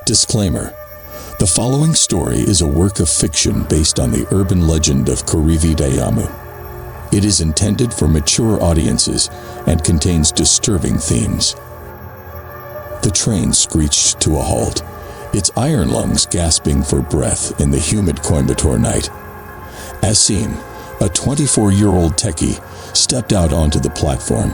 Disclaimer: the following story is a work of fiction based on the urban legend of Korivi Deyyamu. It is intended for mature audiences and contains disturbing themes. The train screeched to a halt, its iron lungs gasping for breath in the humid Coimbatore night. Aseem, a 24-year-old techie, stepped out onto the platform,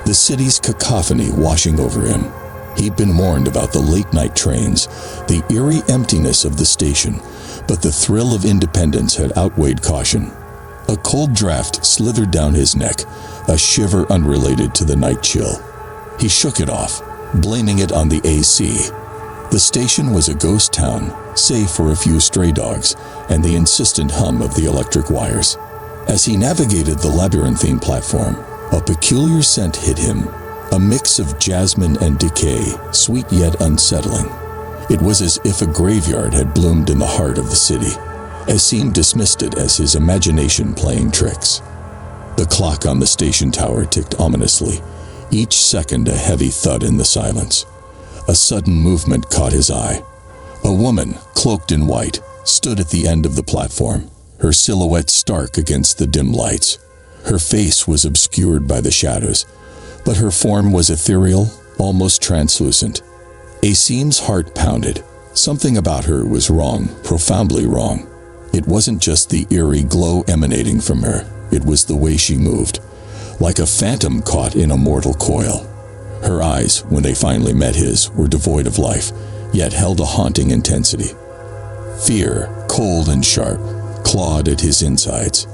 the city's cacophony washing over him. He'd been warned about the late-night trains, the eerie emptiness of the station, but the thrill of independence had outweighed caution. A cold draft slithered down his neck, a shiver unrelated to the night chill. He shook it off, blaming it on the AC. The station was a ghost town, save for a few stray dogs and the insistent hum of the electric wires. As he navigated the labyrinthine platform, a peculiar scent hit him, a mix of jasmine and decay, sweet yet unsettling. It was as if a graveyard had bloomed in the heart of the city. Aseem dismissed it as his imagination playing tricks. The clock on the station tower ticked ominously, each second a heavy thud in the silence. A sudden movement caught his eye. A woman, cloaked in white, stood at the end of the platform, her silhouette stark against the dim lights. Her face was obscured by the shadows, but her form was ethereal, almost translucent. Aseem's heart pounded. Something about her was wrong, profoundly wrong. It wasn't just the eerie glow emanating from her, it was the way she moved, like a phantom caught in a mortal coil. Her eyes, when they finally met his, were devoid of life, yet held a haunting intensity. Fear, cold and sharp, clawed at his insides.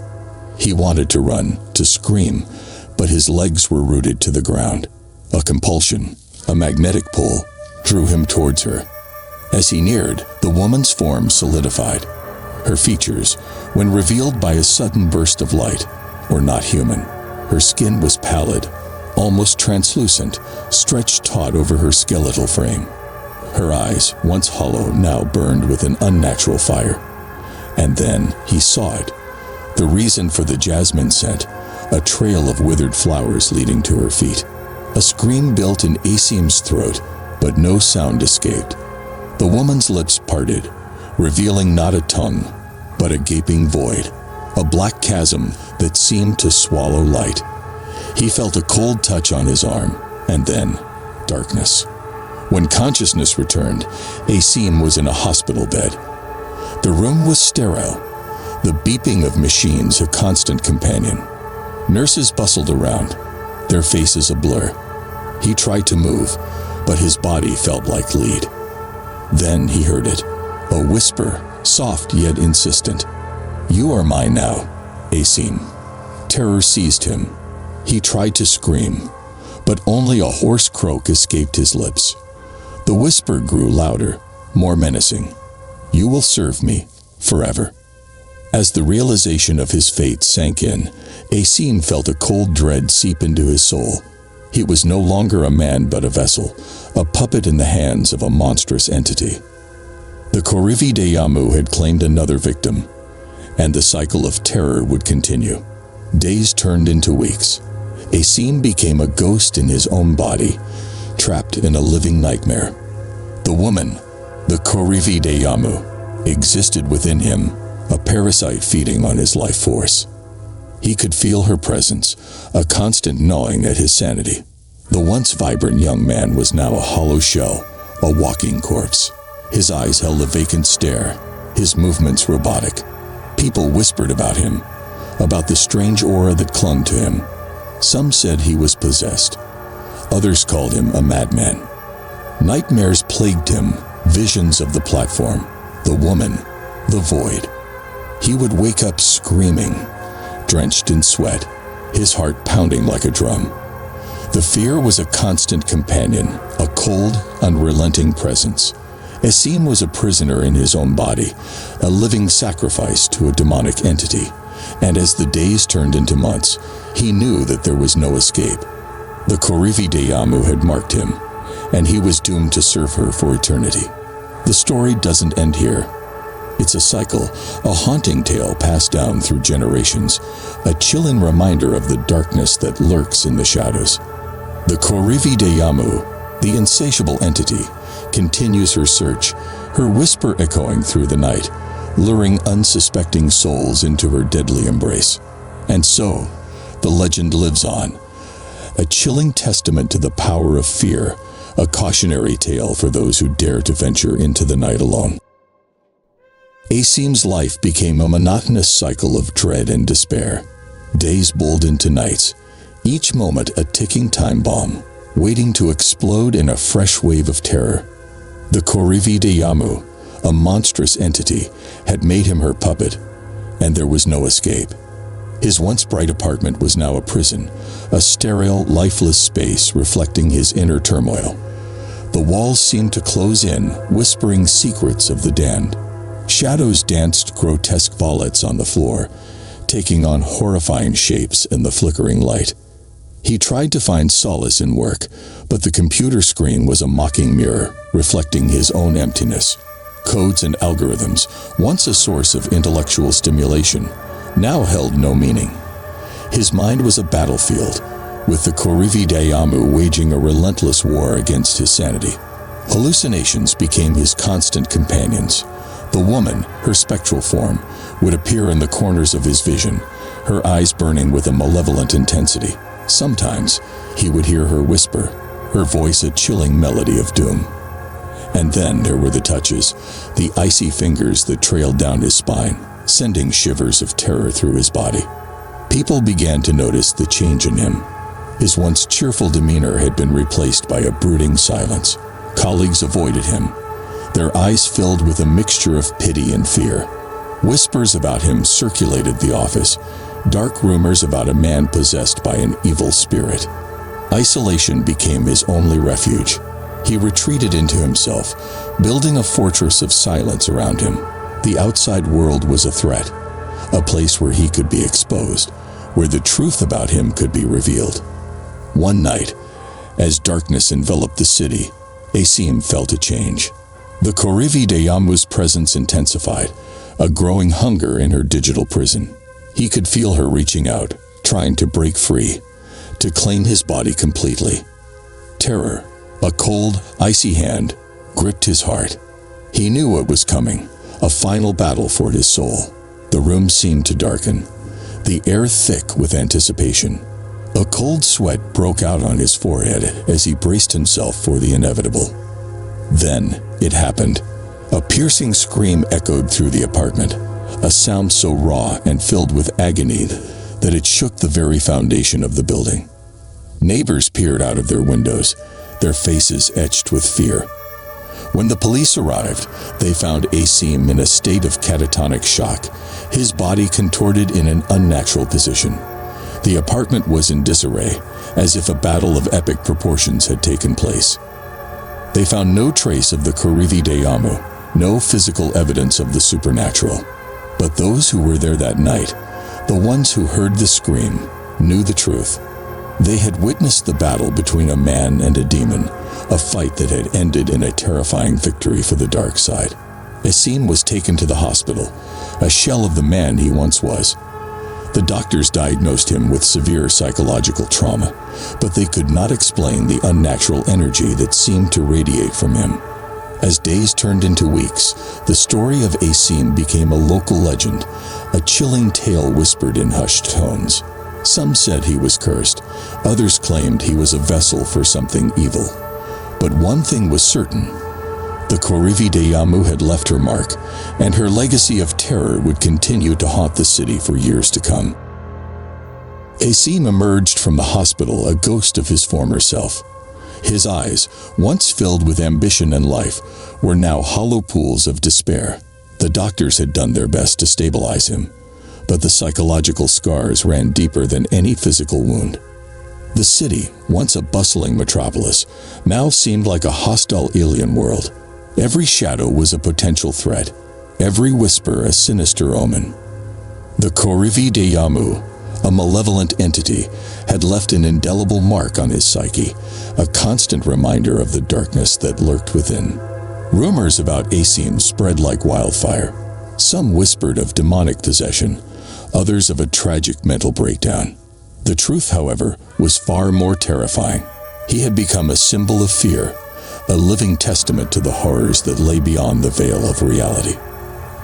He wanted to run, to scream, but his legs were rooted to the ground. A compulsion, a magnetic pull, drew him towards her. As he neared, the woman's form solidified. Her features, when revealed by a sudden burst of light, were not human. Her skin was pallid, almost translucent, stretched taut over her skeletal frame. Her eyes, once hollow, now burned with an unnatural fire. And then he saw it. The reason for the jasmine scent, a trail of withered flowers leading to her feet. A scream built in Aseem's throat, but no sound escaped. The woman's lips parted, revealing not a tongue, but a gaping void, a black chasm that seemed to swallow light. He felt a cold touch on his arm, and then darkness. When consciousness returned, Aseem was in a hospital bed. The room was sterile, the beeping of machines a constant companion. Nurses bustled around, their faces a blur. He tried to move, but his body felt like lead. Then he heard it, a whisper, soft yet insistent. "You are mine now, Aseem." Terror seized him. He tried to scream, but only a hoarse croak escaped his lips. The whisper grew louder, more menacing. "You will serve me, forever." As the realization of his fate sank in, Aseem felt a cold dread seep into his soul. He was no longer a man but a vessel, a puppet in the hands of a monstrous entity. The Korivi Deyyamu had claimed another victim, and the cycle of terror would continue. Days turned into weeks. Aseem became a ghost in his own body, trapped in a living nightmare. The woman, the Korivi Deyyamu, existed within him, a parasite feeding on his life force. He could feel her presence, a constant gnawing at his sanity. The once vibrant young man was now a hollow shell, a walking corpse. His eyes held a vacant stare, his movements robotic. People whispered about him, about the strange aura that clung to him. Some said he was possessed. Others called him a madman. Nightmares plagued him, visions of the platform, the woman, the void. He would wake up screaming, drenched in sweat, his heart pounding like a drum. The fear was a constant companion, a cold, unrelenting presence. Aseem was a prisoner in his own body, a living sacrifice to a demonic entity, and as the days turned into months, he knew that there was no escape. The Korivi Deyyamu had marked him, and he was doomed to serve her for eternity. The story doesn't end here. It's a cycle, a haunting tale passed down through generations, a chilling reminder of the darkness that lurks in the shadows. The Korivi Deyyamu, The insatiable entity continues her search, her whisper echoing through the night, luring unsuspecting souls into her deadly embrace. And so, the legend lives on, a chilling testament to the power of fear, a cautionary tale for those who dare to venture into the night alone. Aseem's life became a monotonous cycle of dread and despair. Days bowled into nights, each moment a ticking time bomb, waiting to explode in a fresh wave of terror. The Korivi Deyyamu, a monstrous entity, had made him her puppet, and there was no escape. His once bright apartment was now a prison, a sterile, lifeless space reflecting his inner turmoil. The walls seemed to close in, whispering secrets of the damned. Shadows danced grotesque volutes on the floor, taking on horrifying shapes in the flickering light. He tried to find solace in work, but the computer screen was a mocking mirror, reflecting his own emptiness. Codes and algorithms, once a source of intellectual stimulation, now held no meaning. His mind was a battlefield, with the Korivi Deyyamu waging a relentless war against his sanity. Hallucinations became his constant companions. The woman, her spectral form, would appear in the corners of his vision, her eyes burning with a malevolent intensity. Sometimes he would hear her whisper, her voice a chilling melody of doom. And then there were the touches, the icy fingers that trailed down his spine, sending shivers of terror through his body. People began to notice the change in him. His once cheerful demeanor had been replaced by a brooding silence. Colleagues avoided him, their eyes filled with a mixture of pity and fear. Whispers about him circulated the office, dark rumors about a man possessed by an evil spirit. Isolation became his only refuge. He retreated into himself, building a fortress of silence around him. The outside world was a threat, a place where he could be exposed, where the truth about him could be revealed. One night, as darkness enveloped the city, Aseem felt a change. The Korivi Deyyamu's presence intensified, a growing hunger in her digital prison. He could feel her reaching out, trying to break free, to claim his body completely. Terror, a cold, icy hand, gripped his heart. He knew what was coming, a final battle for his soul. The room seemed to darken, the air thick with anticipation. A cold sweat broke out on his forehead as he braced himself for the inevitable. Then it happened. A piercing scream echoed through the apartment, a sound so raw and filled with agony that it shook the very foundation of the building. Neighbors peered out of their windows, their faces etched with fear. When the police arrived, they found Aseem in a state of catatonic shock, his body contorted in an unnatural position. The apartment was in disarray, as if a battle of epic proportions had taken place. They found no trace of the Korivi Deyyamu, no physical evidence of the supernatural. But those who were there that night, the ones who heard the scream, knew the truth. They had witnessed the battle between a man and a demon, a fight that had ended in a terrifying victory for the dark side. Aseem was taken to the hospital, a shell of the man he once was. The doctors diagnosed him with severe psychological trauma, but they could not explain the unnatural energy that seemed to radiate from him. As days turned into weeks, the story of Aseem became a local legend, a chilling tale whispered in hushed tones. Some said he was cursed, others claimed he was a vessel for something evil. But one thing was certain: the Korivi Deyyamu had left her mark, and her legacy of terror would continue to haunt the city for years to come. Aseem emerged from the hospital a ghost of his former self. His eyes, once filled with ambition and life, were now hollow pools of despair. The doctors had done their best to stabilize him, but the psychological scars ran deeper than any physical wound. The city, once a bustling metropolis, now seemed like a hostile alien world. Every shadow was a potential threat, every whisper a sinister omen. The Korivi Deyyamu, a malevolent entity, had left an indelible mark on his psyche, a constant reminder of the darkness that lurked within. Rumors about Aseem spread like wildfire. Some whispered of demonic possession, others of a tragic mental breakdown. The truth, however, was far more terrifying. He had become a symbol of fear, a living testament to the horrors that lay beyond the veil of reality.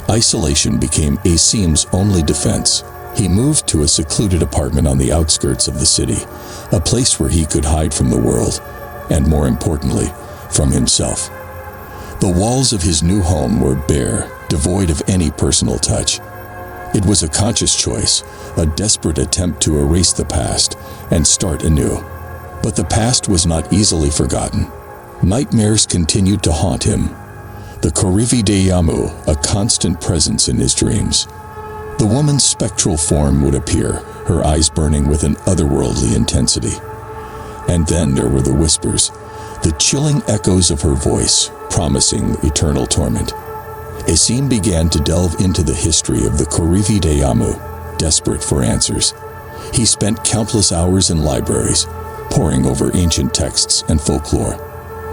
Isolation became Aseem's only defense. He moved to a secluded apartment on the outskirts of the city, a place where he could hide from the world, and more importantly, from himself. The walls of his new home were bare, devoid of any personal touch. It was a conscious choice, a desperate attempt to erase the past and start anew. But the past was not easily forgotten. Nightmares continued to haunt him. The Korivi Deyyamu, a constant presence in his dreams. The woman's spectral form would appear, her eyes burning with an otherworldly intensity. And then there were the whispers, the chilling echoes of her voice, promising eternal torment. Aseem began to delve into the history of the Korivi Deyyamu, desperate for answers. He spent countless hours in libraries, poring over ancient texts and folklore.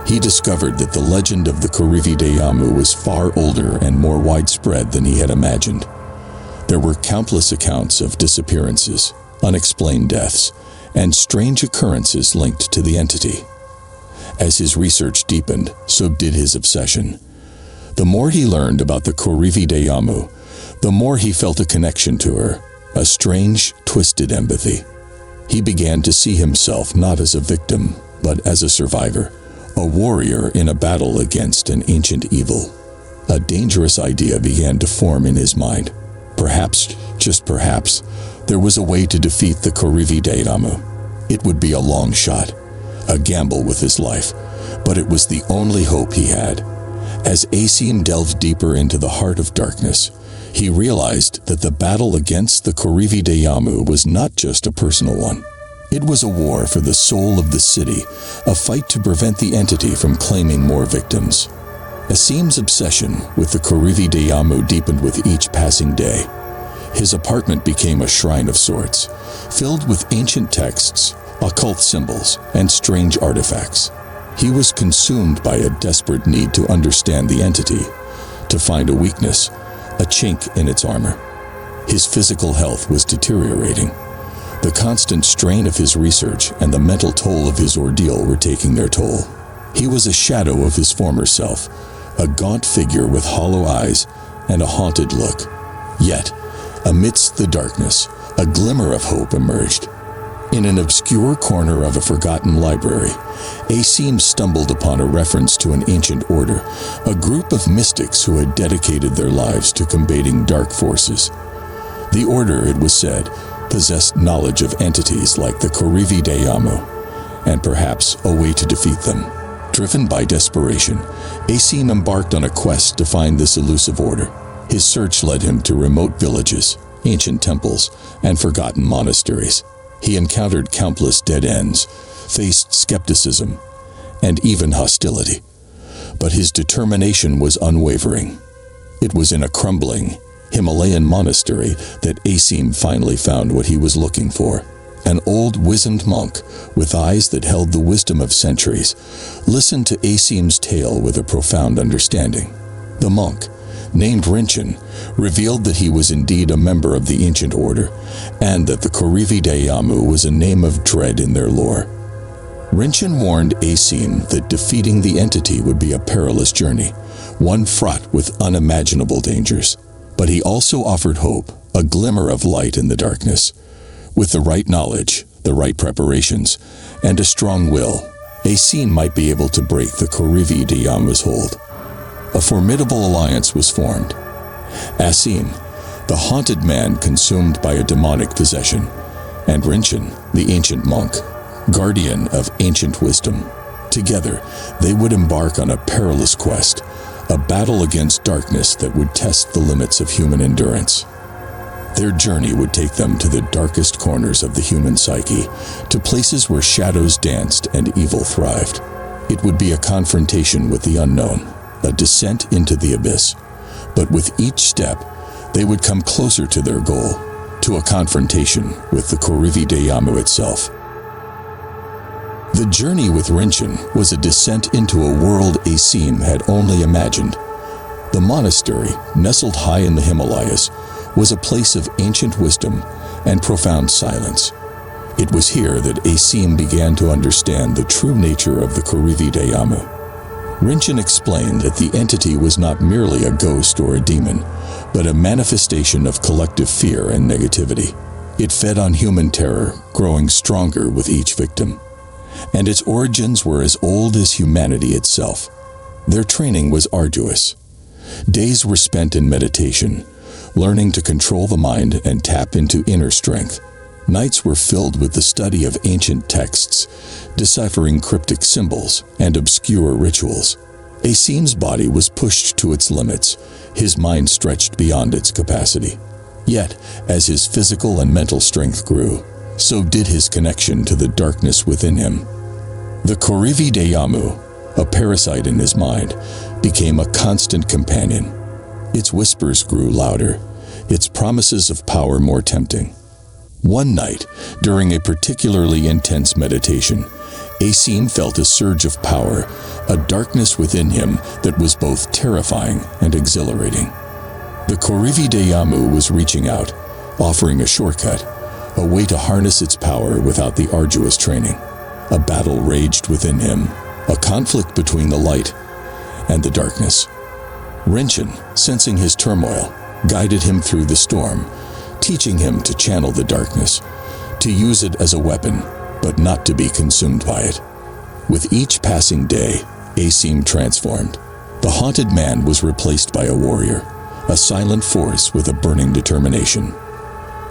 He discovered that the legend of the Korivi Deyyamu was far older and more widespread than he had imagined. There were countless accounts of disappearances, unexplained deaths, and strange occurrences linked to the entity. As his research deepened, so did his obsession. The more he learned about the Korivi Deyyamu, the more he felt a connection to her, a strange, twisted empathy. He began to see himself not as a victim, but as a survivor, a warrior in a battle against an ancient evil. A dangerous idea began to form in his mind. Perhaps, just perhaps, there was a way to defeat the Korivi Deyyamu. It would be a long shot, a gamble with his life, but it was the only hope he had. As Aseem delved deeper into the heart of darkness, he realized that the battle against the Korivi Deyyamu was not just a personal one. It was a war for the soul of the city, a fight to prevent the entity from claiming more victims. Aseem's obsession with the Korivi Deyyamu deepened with each passing day. His apartment became a shrine of sorts, filled with ancient texts, occult symbols, and strange artifacts. He was consumed by a desperate need to understand the entity, to find a weakness, a chink in its armor. His physical health was deteriorating. The constant strain of his research and the mental toll of his ordeal were taking their toll. He was a shadow of his former self, a gaunt figure with hollow eyes and a haunted look. Yet, amidst the darkness, a glimmer of hope emerged. In an obscure corner of a forgotten library, Aseem stumbled upon a reference to an ancient order, a group of mystics who had dedicated their lives to combating dark forces. The order, it was said, possessed knowledge of entities like the Korivi Deyyamu, and perhaps a way to defeat them. Driven by desperation, Aseem embarked on a quest to find this elusive order. His search led him to remote villages, ancient temples, and forgotten monasteries. He encountered countless dead ends, faced skepticism, and even hostility. But his determination was unwavering. It was in a crumbling Himalayan monastery that Aseem finally found what he was looking for. An old, wizened monk with eyes that held the wisdom of centuries listened to Aseem's tale with a profound understanding. The monk, named Rinchen, revealed that he was indeed a member of the ancient order, and that the Korivi Deyyamu was a name of dread in their lore. Rinchen warned Aseem that defeating the entity would be a perilous journey, one fraught with unimaginable dangers. But he also offered hope, a glimmer of light in the darkness. With the right knowledge, the right preparations, and a strong will, Aseem might be able to break the Korivi Deyyamu's hold. A formidable alliance was formed. Aseem, the haunted man consumed by a demonic possession, and Rinchen, the ancient monk, guardian of ancient wisdom. Together, they would embark on a perilous quest, a battle against darkness that would test the limits of human endurance. Their journey would take them to the darkest corners of the human psyche, to places where shadows danced and evil thrived. It would be a confrontation with the unknown, a descent into the abyss. But with each step, they would come closer to their goal, to a confrontation with the Korivi Deyyamu itself. The journey with Rinchen was a descent into a world Aseem had only imagined. The monastery, nestled high in the Himalayas, was a place of ancient wisdom and profound silence. It was here that Aseem began to understand the true nature of the Korivi Deyyamu. Rinchen explained that the entity was not merely a ghost or a demon, but a manifestation of collective fear and negativity. It fed on human terror, growing stronger with each victim. And its origins were as old as humanity itself. Their training was arduous. Days were spent in meditation, learning to control the mind and tap into inner strength. Nights were filled with the study of ancient texts, deciphering cryptic symbols and obscure rituals. Aseem's body was pushed to its limits, his mind stretched beyond its capacity. Yet, as his physical and mental strength grew, so did his connection to the darkness within him. The Korivi Deyyamu, a parasite in his mind, became a constant companion. Its whispers grew louder, its promises of power more tempting. One night, during a particularly intense meditation, Aseem felt a surge of power, a darkness within him that was both terrifying and exhilarating. The Korivi Deyyamu was reaching out, offering a shortcut, a way to harness its power without the arduous training. A battle raged within him, a conflict between the light and the darkness. Rinchen, sensing his turmoil, guided him through the storm, teaching him to channel the darkness, to use it as a weapon, but not to be consumed by it. With each passing day, Aseem transformed. The haunted man was replaced by a warrior, a silent force with a burning determination.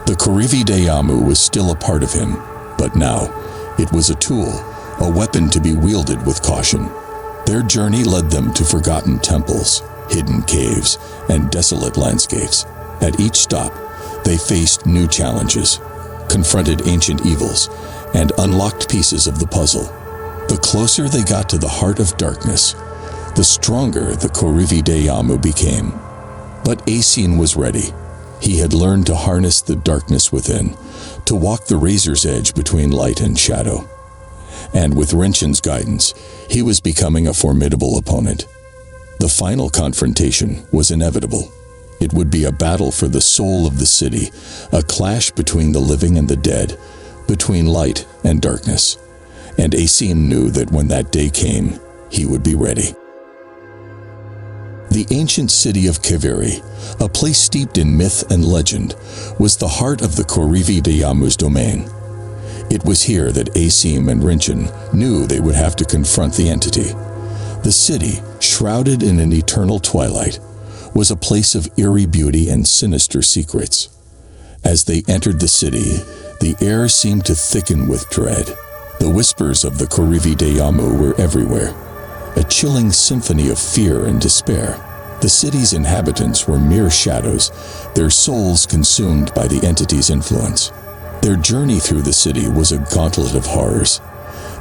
The Korivi Deyyamu was still a part of him, but now it was a tool, a weapon to be wielded with caution. Their journey led them to forgotten temples, hidden caves, and desolate landscapes. At each stop, they faced new challenges, confronted ancient evils, and unlocked pieces of the puzzle. The closer they got to the heart of darkness, the stronger the Korivi Deyyamu became. But Aseem was ready. He had learned to harness the darkness within, to walk the razor's edge between light and shadow. And with Rinchen's guidance, he was becoming a formidable opponent. The final confrontation was inevitable. It would be a battle for the soul of the city, a clash between the living and the dead, between light and darkness. And Aseem knew that when that day came, he would be ready. The ancient city of Kiviri, a place steeped in myth and legend, was the heart of the Korivi Deyyamu's domain. It was here that Aseem and Rinchen knew they would have to confront the entity. The city, shrouded in an eternal twilight, was a place of eerie beauty and sinister secrets. As they entered the city, the air seemed to thicken with dread. The whispers of the Korivi Deyyamu were everywhere, a chilling symphony of fear and despair. The city's inhabitants were mere shadows, their souls consumed by the entity's influence. Their journey through the city was a gauntlet of horrors.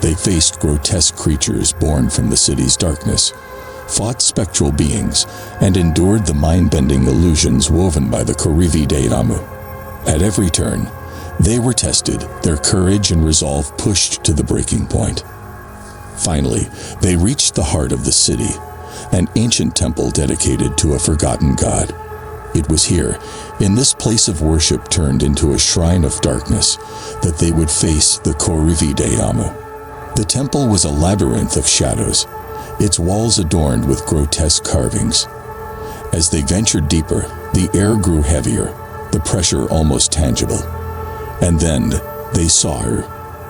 They faced grotesque creatures born from the city's darkness, fought spectral beings, and endured the mind-bending illusions woven by the Korivi Deyyamu. At every turn, they were tested, their courage and resolve pushed to the breaking point. Finally, they reached the heart of the city, an ancient temple dedicated to a forgotten god. It was here, in this place of worship turned into a shrine of darkness, that they would face the Korivi Deyyamu. The temple was a labyrinth of shadows, its walls adorned with grotesque carvings. As they ventured deeper, the air grew heavier, the pressure almost tangible. And then they saw her,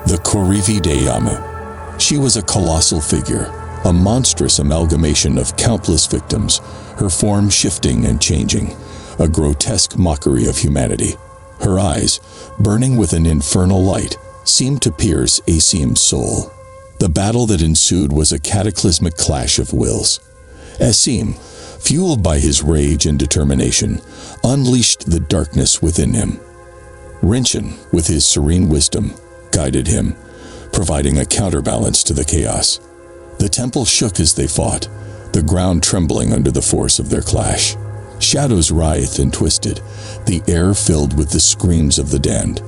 the Korivi Deyyamu. She was a colossal figure, a monstrous amalgamation of countless victims, her form shifting and changing, a grotesque mockery of humanity. Her eyes, burning with an infernal light, seemed to pierce Aseem's soul. The battle that ensued was a cataclysmic clash of wills. Aseem, fueled by his rage and determination, unleashed the darkness within him. Rinchen, with his serene wisdom, guided him, providing a counterbalance to the chaos. The temple shook as they fought, the ground trembling under the force of their clash. Shadows writhed and twisted, the air filled with the screams of the damned.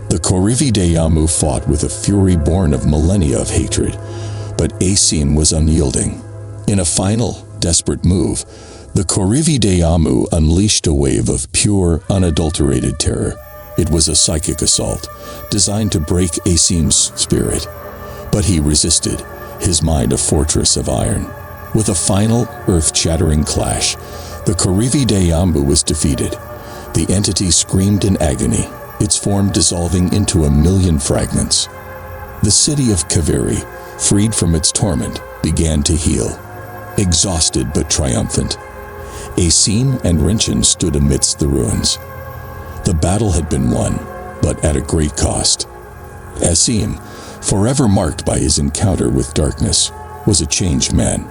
The Korivi Deyyamu fought with a fury born of millennia of hatred, but Aseem was unyielding. In a final, desperate move, the Korivi Deyyamu unleashed a wave of pure, unadulterated terror. It was a psychic assault, designed to break Aseem's spirit. But he resisted, his mind a fortress of iron. With a final, earth-shattering clash, the Korivi Deyyamu was defeated. The entity screamed in agony, its form dissolving into 1,000,000 fragments. The city of Kaveri, freed from its torment, began to heal, exhausted but triumphant. Aseem and Rinchen stood amidst the ruins. The battle had been won, but at a great cost. Aseem, forever marked by his encounter with darkness, was a changed man.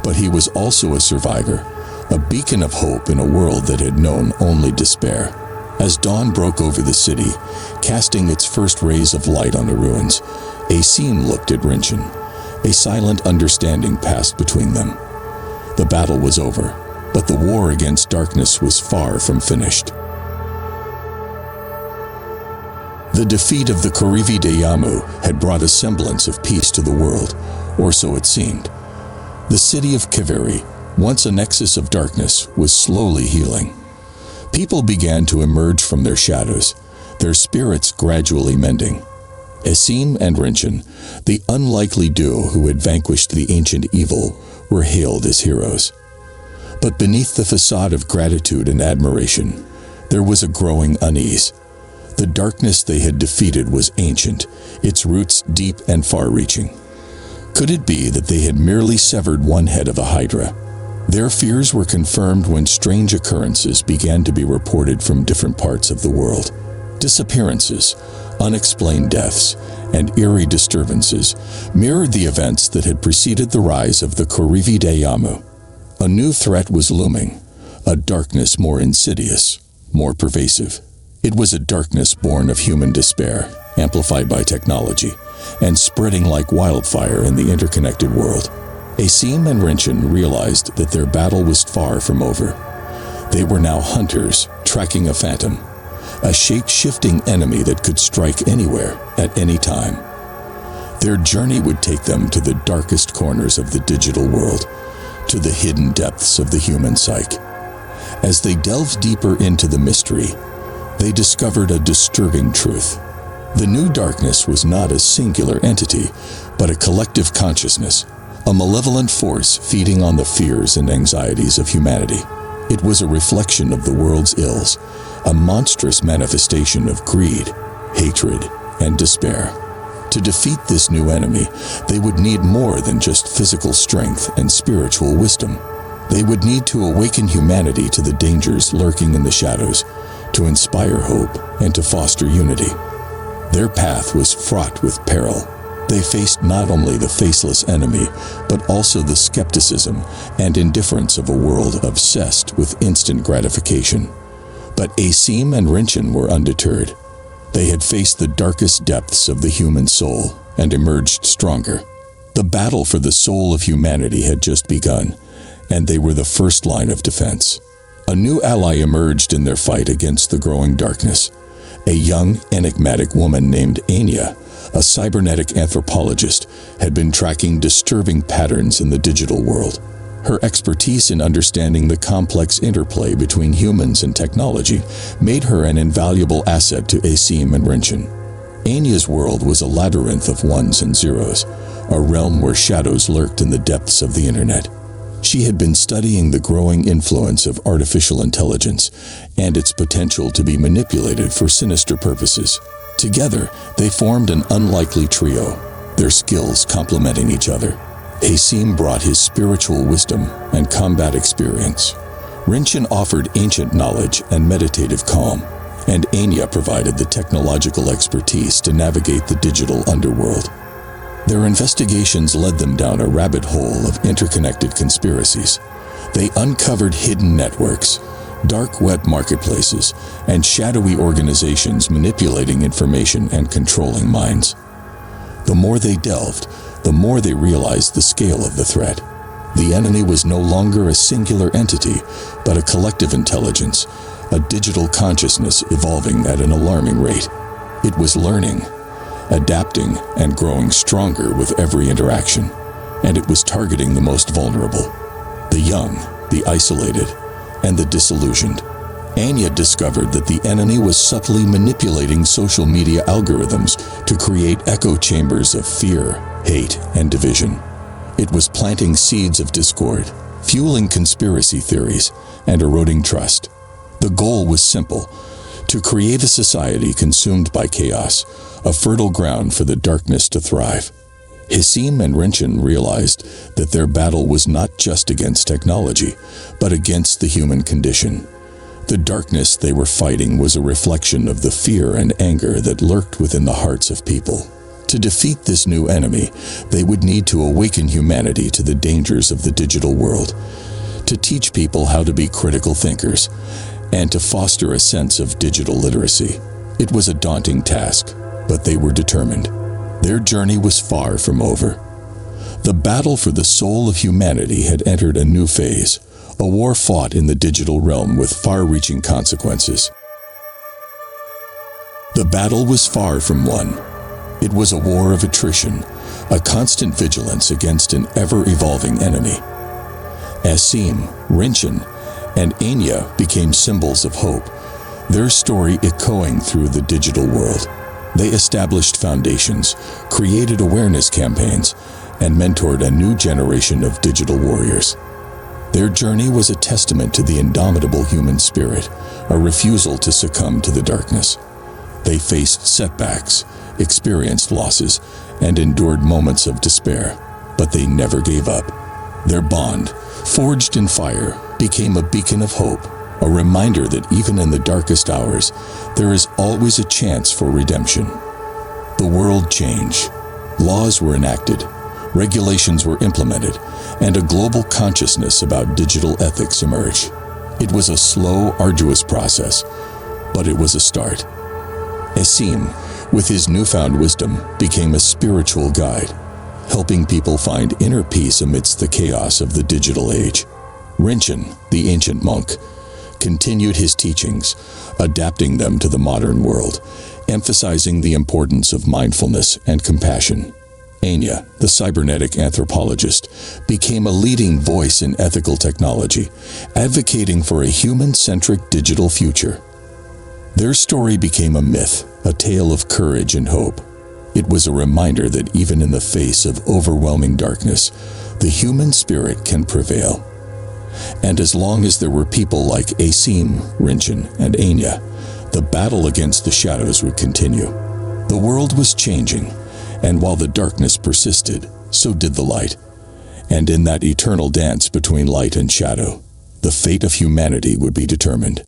But he was also a survivor, a beacon of hope in a world that had known only despair. As dawn broke over the city, casting its first rays of light on the ruins, Aseem looked at Rinchen. A silent understanding passed between them. The battle was over, but the war against darkness was far from finished. The defeat of the Korivi Deyyamu had brought a semblance of peace to the world, or so it seemed. The city of Kaveri, once a nexus of darkness, was slowly healing. People began to emerge from their shadows, their spirits gradually mending. Aseem and Rinchen, the unlikely duo who had vanquished the ancient evil, were hailed as heroes. But beneath the facade of gratitude and admiration, there was a growing unease. The darkness they had defeated was ancient, its roots deep and far-reaching. Could it be that they had merely severed one head of a hydra? Their fears were confirmed when strange occurrences began to be reported from different parts of the world. Disappearances, unexplained deaths, and eerie disturbances mirrored the events that had preceded the rise of the Korivi Deyyamu. A new threat was looming, a darkness more insidious, more pervasive. It was a darkness born of human despair, amplified by technology, and spreading like wildfire in the interconnected world. Aseem and Rinchen realized that their battle was far from over. They were now hunters, tracking a phantom, a shape-shifting enemy that could strike anywhere, at any time. Their journey would take them to the darkest corners of the digital world, to the hidden depths of the human psyche. As they delved deeper into the mystery, they discovered a disturbing truth. The new darkness was not a singular entity, but a collective consciousness, a malevolent force feeding on the fears and anxieties of humanity. It was a reflection of the world's ills, a monstrous manifestation of greed, hatred, and despair. To defeat this new enemy, they would need more than just physical strength and spiritual wisdom. They would need to awaken humanity to the dangers lurking in the shadows, to inspire hope and to foster unity. Their path was fraught with peril. They faced not only the faceless enemy, but also the skepticism and indifference of a world obsessed with instant gratification. But Aseem and Rinchen were undeterred. They had faced the darkest depths of the human soul and emerged stronger. The battle for the soul of humanity had just begun, and they were the first line of defense. A new ally emerged in their fight against the growing darkness. A young, enigmatic woman named Anya, a cybernetic anthropologist, had been tracking disturbing patterns in the digital world. Her expertise in understanding the complex interplay between humans and technology made her an invaluable asset to Aseem and Rinchen. Anya's world was a labyrinth of ones and zeros, a realm where shadows lurked in the depths of the internet. She had been studying the growing influence of artificial intelligence and its potential to be manipulated for sinister purposes. Together, they formed an unlikely trio, their skills complementing each other. Aseem brought his spiritual wisdom and combat experience. Rinchen offered ancient knowledge and meditative calm, and Anya provided the technological expertise to navigate the digital underworld. Their investigations led them down a rabbit hole of interconnected conspiracies. They uncovered hidden networks, dark web marketplaces, and shadowy organizations manipulating information and controlling minds. The more they delved, the more they realized the scale of the threat. The enemy was no longer a singular entity, but a collective intelligence, a digital consciousness evolving at an alarming rate. It was learning, adapting, and growing stronger with every interaction, and it was targeting the most vulnerable, the young, the isolated, and the disillusioned. Anya discovered that the enemy was subtly manipulating social media algorithms to create echo chambers of fear, hate, and division. It was planting seeds of discord, fueling conspiracy theories, and eroding trust. The goal was simple: to create a society consumed by chaos, a fertile ground for the darkness to thrive. Aseem and Rinchen realized that their battle was not just against technology, but against the human condition. The darkness they were fighting was a reflection of the fear and anger that lurked within the hearts of people. To defeat this new enemy, they would need to awaken humanity to the dangers of the digital world, to teach people how to be critical thinkers, and to foster a sense of digital literacy. It was a daunting task, but they were determined. Their journey was far from over. The battle for the soul of humanity had entered a new phase, a war fought in the digital realm with far-reaching consequences. The battle was far from won. It was a war of attrition, a constant vigilance against an ever-evolving enemy. Aseem, Rinchen, and Anya became symbols of hope, their story echoing through the digital world. They established foundations, created awareness campaigns, and mentored a new generation of digital warriors. Their journey was a testament to the indomitable human spirit, a refusal to succumb to the darkness. They faced setbacks, experienced losses, and endured moments of despair, but they never gave up. Their bond, forged in fire, became a beacon of hope, a reminder that even in the darkest hours, there is always a chance for redemption. The world changed. Laws were enacted, regulations were implemented, and a global consciousness about digital ethics emerged. It was a slow, arduous process, but it was a start. Aseem, with his newfound wisdom, became a spiritual guide, helping people find inner peace amidst the chaos of the digital age. Rinchen, the ancient monk, continued his teachings, adapting them to the modern world, emphasizing the importance of mindfulness and compassion. Anya, the cybernetic anthropologist, became a leading voice in ethical technology, advocating for a human-centric digital future. Their story became a myth, a tale of courage and hope. It was a reminder that even in the face of overwhelming darkness, the human spirit can prevail. And as long as there were people like Aseem, Rinchen, and Anya, the battle against the shadows would continue. The world was changing, and while the darkness persisted, so did the light. And in that eternal dance between light and shadow, the fate of humanity would be determined.